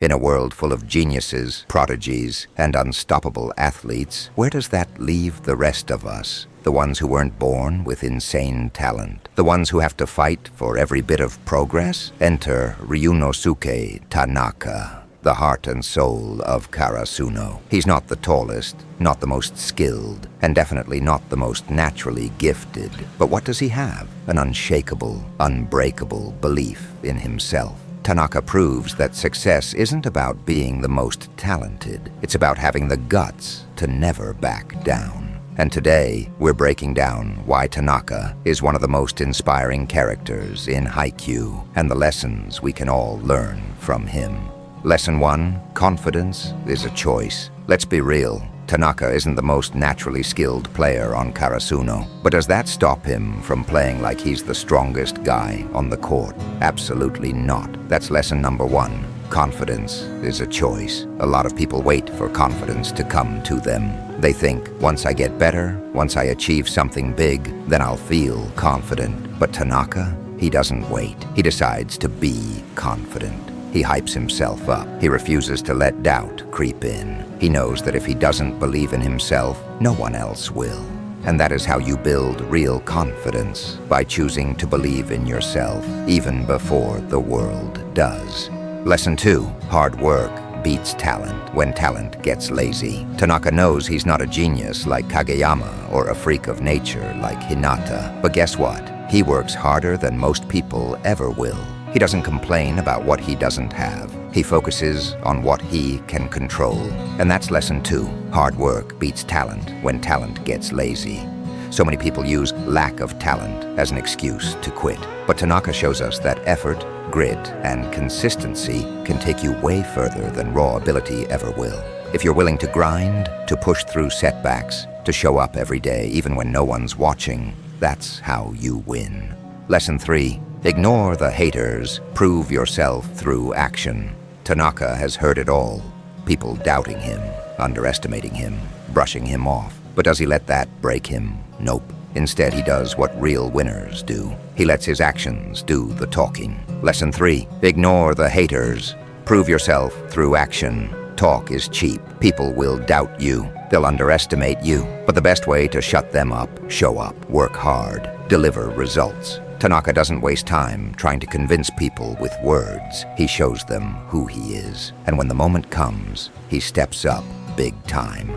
In a world full of geniuses, prodigies, and unstoppable athletes, where does that leave the rest of us? The ones who weren't born with insane talent? The ones who have to fight for every bit of progress? Enter Ryūnosuke Tanaka, the heart and soul of Karasuno. He's not the tallest, not the most skilled, and definitely not the most naturally gifted. But what does he have? An unshakable, unbreakable belief in himself. Tanaka proves that success isn't about being the most talented. It's about having the guts to never back down. And today, we're breaking down why Tanaka is one of the most inspiring characters in Haikyuu and the lessons we can all learn from him. Lesson 1, confidence is a choice. Let's be real. Tanaka isn't the most naturally skilled player on Karasuno, but does that stop him from playing like he's the strongest guy on the court? Absolutely not. That's lesson number 1. Confidence is a choice. A lot of people wait for confidence to come to them. They think, once I get better, once I achieve something big, then I'll feel confident. But Tanaka, he doesn't wait. He decides to be confident. He hypes himself up. He refuses to let doubt creep in. He knows that if he doesn't believe in himself, no one else will. And that is how you build real confidence, by choosing to believe in yourself, even before the world does. Lesson 2, hard work beats talent when talent gets lazy. Tanaka knows he's not a genius like Kageyama or a freak of nature like Hinata. But guess what? He works harder than most people ever will. He doesn't complain about what he doesn't have. He focuses on what he can control. And that's lesson 2. Hard work beats talent when talent gets lazy. So many people use lack of talent as an excuse to quit. But Tanaka shows us that effort, grit, and consistency can take you way further than raw ability ever will. If you're willing to grind, to push through setbacks, to show up every day even when no one's watching, that's how you win. Lesson 3. Ignore the haters. Prove yourself through action. Tanaka has heard it all. People doubting him, underestimating him, brushing him off. But does he let that break him? Nope. Instead, he does what real winners do. He lets his actions do the talking. Lesson 3. Ignore the haters. Prove yourself through action. Talk is cheap. People will doubt you. They'll underestimate you. But the best way to shut them up, show up, work hard, deliver results. Tanaka doesn't waste time trying to convince people with words. He shows them who he is. And when the moment comes, he steps up big time.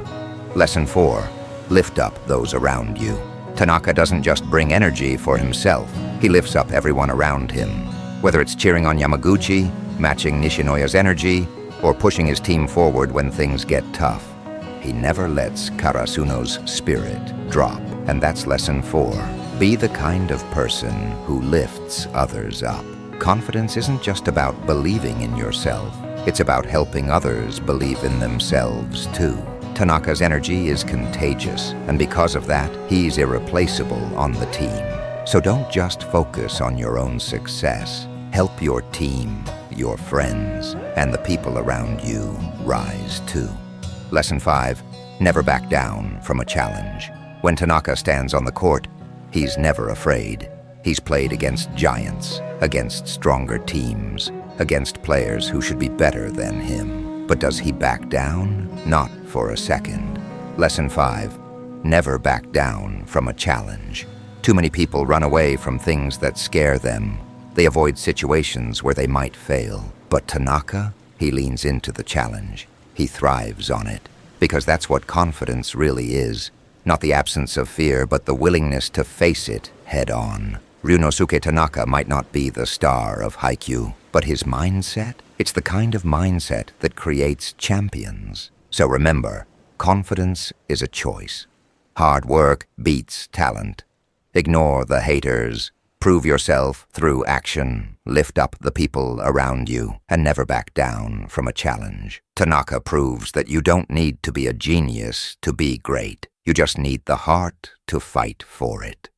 Lesson 4. Lift up those around you. Tanaka doesn't just bring energy for himself. He lifts up everyone around him. Whether it's cheering on Yamaguchi, matching Nishinoya's energy, or pushing his team forward when things get tough. He never lets Karasuno's spirit drop. And that's lesson 4. Be the kind of person who lifts others up. Confidence isn't just about believing in yourself. It's about helping others believe in themselves too. Tanaka's energy is contagious, and because of that, he's irreplaceable on the team. So don't just focus on your own success. Help your team, your friends, and the people around you rise too. Lesson 5. Never back down from a challenge. When Tanaka stands on the court, he's never afraid. He's played against giants, against stronger teams, against players who should be better than him. But does he back down? Not for a second. Lesson 5. Never back down from a challenge. Too many people run away from things that scare them. They avoid situations where they might fail. But Tanaka, he leans into the challenge. He thrives on it. Because that's what confidence really is. Not the absence of fear, but the willingness to face it head on. Ryūnosuke Tanaka might not be the star of Haikyuu, but his mindset? It's the kind of mindset that creates champions. So remember, confidence is a choice. Hard work beats talent. Ignore the haters. Prove yourself through action. Lift up the people around you, and never back down from a challenge. Tanaka proves that you don't need to be a genius to be great. You just need the heart to fight for it.